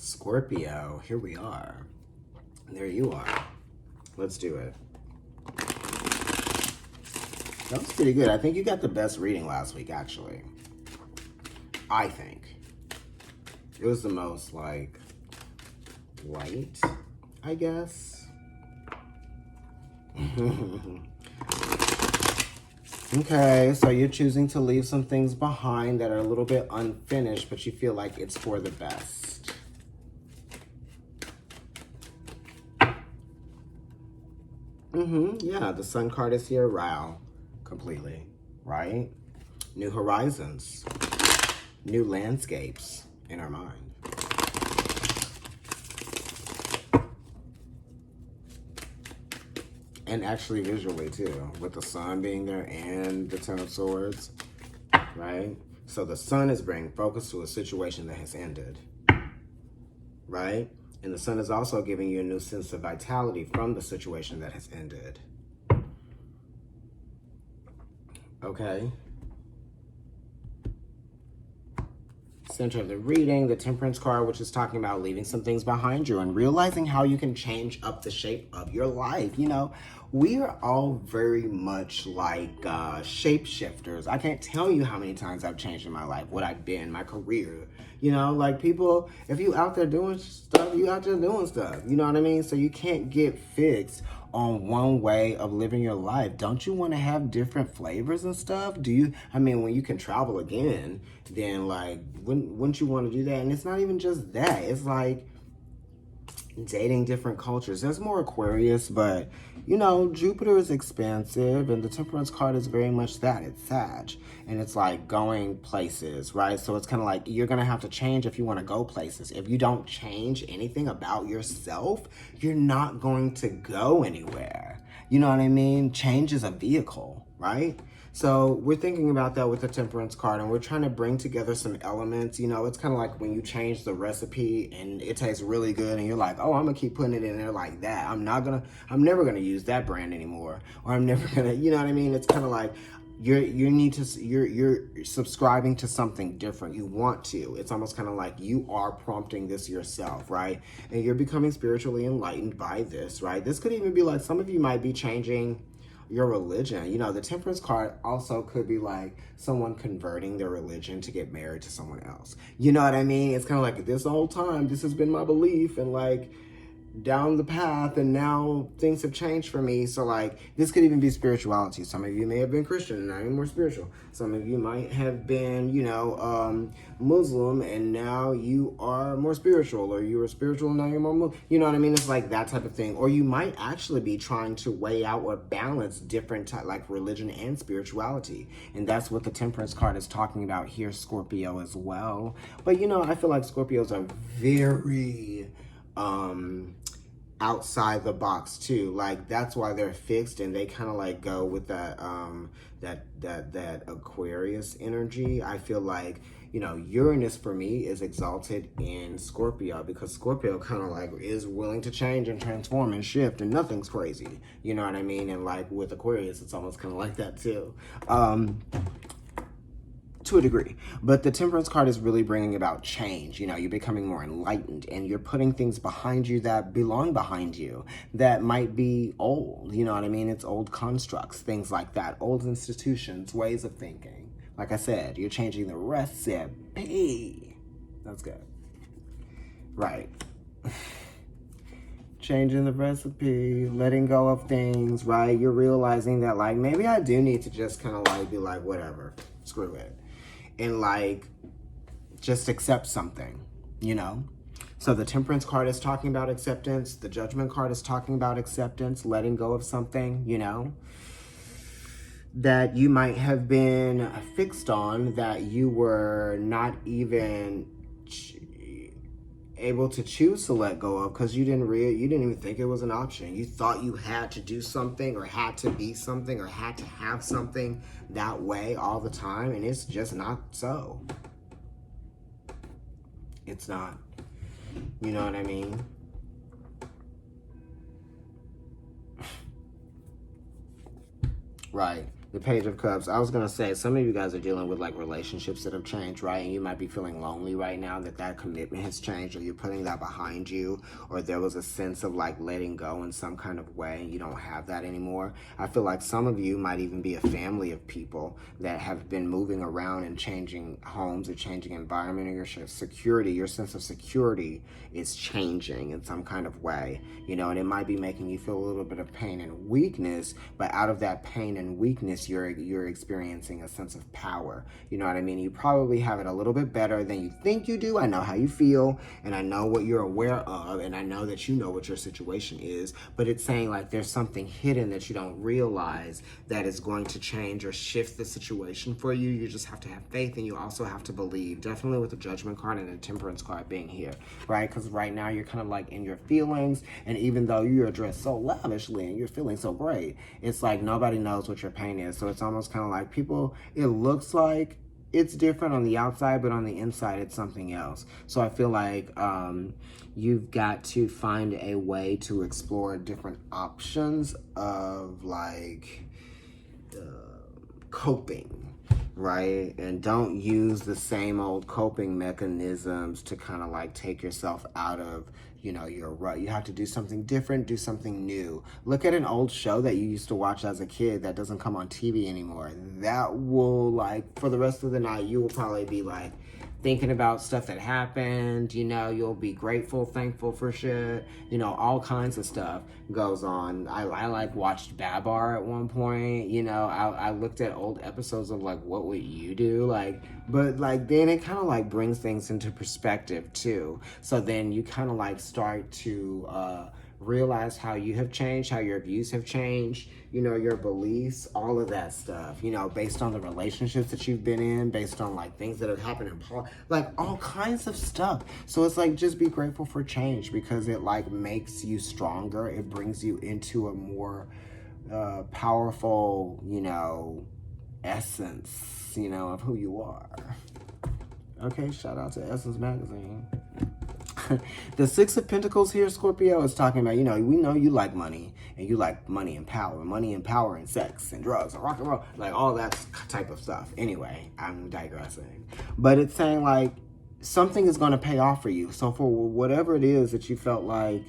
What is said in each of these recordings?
Scorpio, here we are. There you are. Let's do it. That was pretty good. I think you got the best reading last week, actually. I think. It was the most, like, light, I guess. Okay, so you're choosing to leave some things behind that are a little bit unfinished, but you feel like it's for the best. Yeah, the Sun card is here. Wow. Completely. Right? New horizons. New landscapes in our mind. And actually visually too, with the sun being there and the Ten of Swords, right? So the sun is bringing focus to a situation that has ended, right? And the sun is also giving you a new sense of vitality from the situation that has ended. Okay. Center of the reading, the Temperance card, which is talking about leaving some things behind you and realizing how you can change up the shape of your life. You know, we are all very much like shapeshifters. I can't tell you how many times I've changed in my life, what I've been, my career. You know, like people, if you out there doing stuff, you out there doing stuff. You know what I mean? So you can't get fixed on one way of living your life. Don't you want to have different flavors and stuff? Do you, I mean, when you can travel again, then like, wouldn't you want to do that? And it's not even just that. It's like dating different cultures. There's more Aquarius, but you know, Jupiter is expansive and the Temperance card is very much that. It's Sag. And it's like going places, right? So it's kind of like you're going to have to change if you want to go places. If you don't change anything about yourself, you're not going to go anywhere. You know what I mean? Change is a vehicle, right? So we're thinking about that with the Temperance card, and we're trying to bring together some elements. You know, it's kind of like when you change the recipe and it tastes really good and you're like, oh, I'm gonna keep putting it in there like that. I'm never gonna use that brand anymore. Or I'm never gonna, you know what I mean? It's kind of like you're subscribing to something different. You want to. It's almost kind of like you are prompting this yourself, right? And you're becoming spiritually enlightened by this, right? This could even be like some of you might be changing your religion. You know, the Temperance card also could be like someone converting their religion to get married to someone else. You know what I mean? It's kind of like this whole time, this has been my belief and like down the path, and now things have changed for me. So like this could even be spirituality. Some of you may have been Christian and now you're more spiritual. Some of you might have been, you know, Muslim and now you are more spiritual, or you were spiritual and now you're more Muslim. You know what I mean? It's like that type of thing. Or you might actually be trying to weigh out or balance different like religion and spirituality. And that's what the Temperance card is talking about here, Scorpio, as well. But you know, I feel like Scorpios are very outside the box too. Like that's why they're fixed, and they kind of like go with that that Aquarius energy. I feel like, you know, Uranus for me is exalted in Scorpio, because Scorpio kind of like is willing to change and transform and shift, and nothing's crazy. You know what I mean? And like with Aquarius, it's almost kind of like that too. To a degree. But the Temperance card is really bringing about change. You know, you're becoming more enlightened and you're putting things behind you that belong behind you that might be old. You know what I mean? It's old constructs, things like that. Old institutions, ways of thinking. Like I said, you're changing the recipe. That's good. Right. Changing the recipe, letting go of things, right? You're realizing that like, maybe I do need to just kind of like be like, whatever, screw it. And like, just accept something, you know? So the Temperance card is talking about acceptance. The Judgment card is talking about acceptance, letting go of something, you know, that you might have been fixed on, that you were not even able to choose to let go of, because you didn't even think it was an option. You thought you had to do something or had to be something or had to have something that way all the time, and it's just not so. It's not. You know what I mean? Right. The Page of Cups. I was going to say, some of you guys are dealing with like relationships that have changed, right? And you might be feeling lonely right now, that commitment has changed, or you're putting that behind you, or there was a sense of like letting go in some kind of way and you don't have that anymore. I feel like some of you might even be a family of people that have been moving around and changing homes or changing environment, or your security, your sense of security is changing in some kind of way, you know, and it might be making you feel a little bit of pain and weakness, but out of that pain and weakness, you're experiencing a sense of power. You know what I mean? You probably have it a little bit better than you think you do. I know how you feel, and I know what you're aware of, and I know that you know what your situation is, but it's saying like there's something hidden that you don't realize that is going to change or shift the situation for you. You just have to have faith, and you also have to believe, definitely with the Judgment card and the Temperance card being here, right? Because right now you're kind of like in your feelings, and even though you're dressed so lavishly and you're feeling so great, it's like nobody knows what your pain is. So it's almost kind of like people, it looks like it's different on the outside, but on the inside it's something else. So I feel like you've got to find a way to explore different options of like coping, right? And don't use the same old coping mechanisms to kind of like take yourself out of, you know, your rut. You have to do something different, do something new. Look at an old show that you used to watch as a kid that doesn't come on TV anymore. That will, like, for the rest of the night, you will probably be like thinking about stuff that happened, you know, you'll be grateful, thankful for shit, you know, all kinds of stuff goes on. I like watched Babar at one point, you know, I looked at old episodes of like, what would you do? Like, but like, then it kind of like brings things into perspective too. So then you kind of like start to realize how you have changed, how your views have changed, you know, your beliefs, all of that stuff, you know, based on the relationships that you've been in, based on like things that have happened in like all kinds of stuff. So it's like, just be grateful for change, because it like makes you stronger. It brings you into a more powerful, you know, essence, you know, of who you are. Okay, shout out to Essence Magazine. The Six of Pentacles here, Scorpio, is talking about, you know, we know you like money, and you like money and power and sex and drugs and rock and roll, like all that type of stuff. Anyway, I'm digressing. But it's saying like something is going to pay off for you. So for whatever it is that you felt like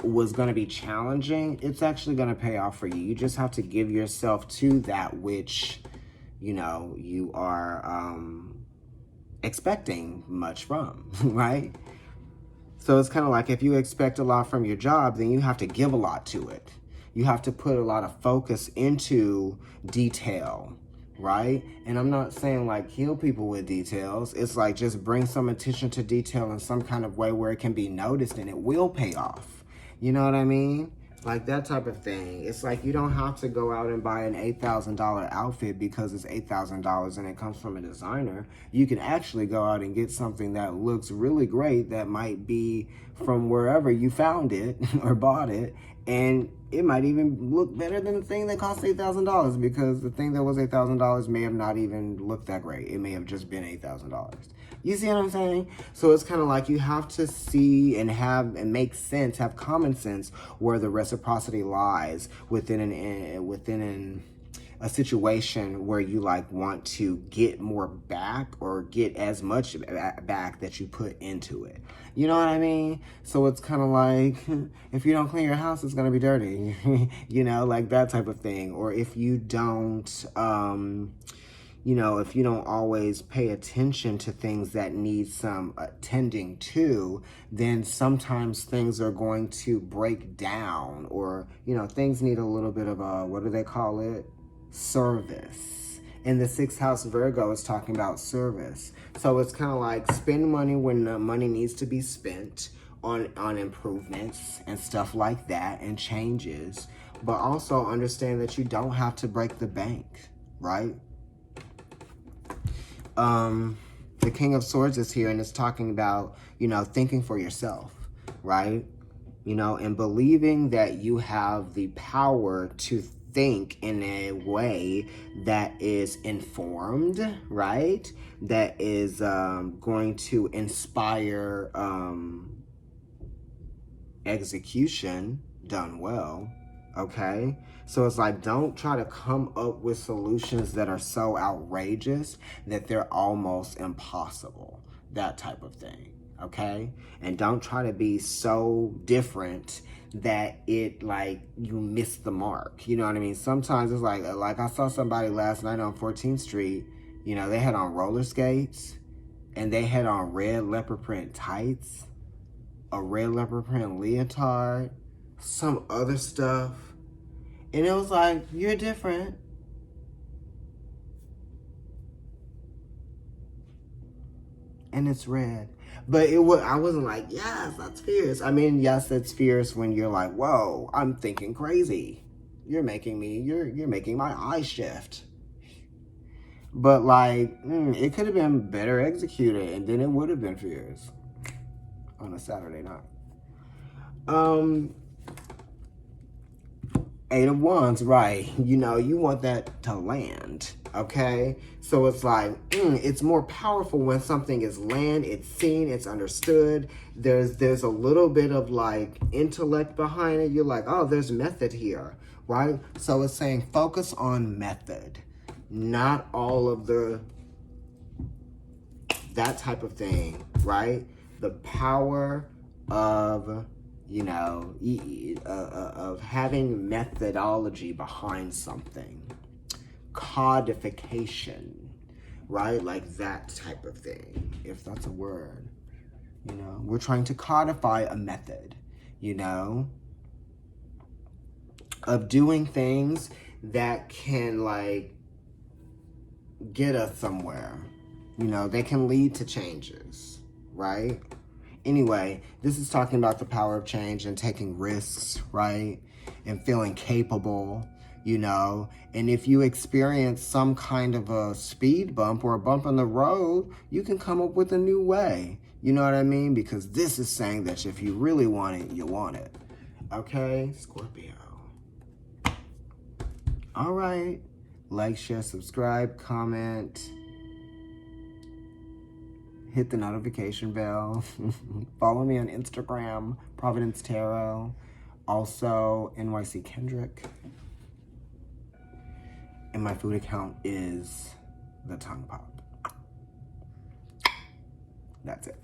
was going to be challenging, it's actually going to pay off for you. You just have to give yourself to that which, you know, you are expecting much from, right? So it's kind of like, if you expect a lot from your job, then you have to give a lot to it. You have to put a lot of focus into detail, right? And I'm not saying like kill people with details. It's like just bring some attention to detail in some kind of way where it can be noticed and it will pay off. You know what I mean? Like that type of thing. It's like you don't have to go out and buy an $8,000 outfit because it's $8,000 and it comes from a designer. You can actually go out and get something that looks really great that might be from wherever you found it or bought it, and it might even look better than the thing that cost $8,000, because the thing that was $8,000 may have not even looked that great. It may have just been $8,000. You see what I'm saying? So it's kind of like you have to see and have and make sense, have common sense where the reciprocity lies within a situation where you like want to get more back, or get as much back that you put into it. You know what I mean? So it's kind of like, if you don't clean your house, it's going to be dirty, you know, like that type of thing. Or if you don't, you know, if you don't always pay attention to things that need some attending to, then sometimes things are going to break down, or, you know, things need a little bit of a, what do they call it? Service. And the 6th house Virgo is talking about service. So it's kind of like spend money when the money needs to be spent on improvements and stuff like that, and changes. But also understand that you don't have to break the bank, right? The King of Swords is here, and it's talking about, you know, thinking for yourself, right? You know, and believing that you have the power to think in a way that is informed, right? That is going to inspire execution done well. okay? So it's like, don't try to come up with solutions that are so outrageous that they're almost impossible, that type of thing, okay? And don't try to be so different that it, like, you miss the mark, you know what I mean? Sometimes it's like I saw somebody last night on 14th Street, you know, they had on roller skates, and they had on red leopard print tights, a red leopard print leotard, some other stuff. And it was like, you're different. And it's red. But I wasn't like, yes, that's fierce. I mean, yes, it's fierce when you're like, whoa, I'm thinking crazy. You're making my eyes shift. But like, it could have been better executed, and then it would have been fierce on a Saturday night. Eight of Wands, right? You know, you want that to land, okay? So it's like, it's more powerful when something is land, it's seen, it's understood. There's a little bit of like intellect behind it. You're like, oh, there's method here, right? So it's saying focus on method, not all of that type of thing, right? The power of, you know, of having methodology behind something. Codification, right? Like that type of thing, if that's a word. You know, we're trying to codify a method, you know, of doing things that can, like, get us somewhere. You know, they can lead to changes, right? Anyway, this is talking about the power of change and taking risks, right? And feeling capable, you know. And if you experience some kind of a speed bump or a bump on the road, you can come up with a new way. You know what I mean? Because this is saying that if you really want it, you want it. Okay, Scorpio. All right. Like, share, subscribe, comment. Hit the notification bell. Follow me on Instagram, Providence Tarot. Also, NYC Kendrick. And my food account is the Tongue Pop. That's it.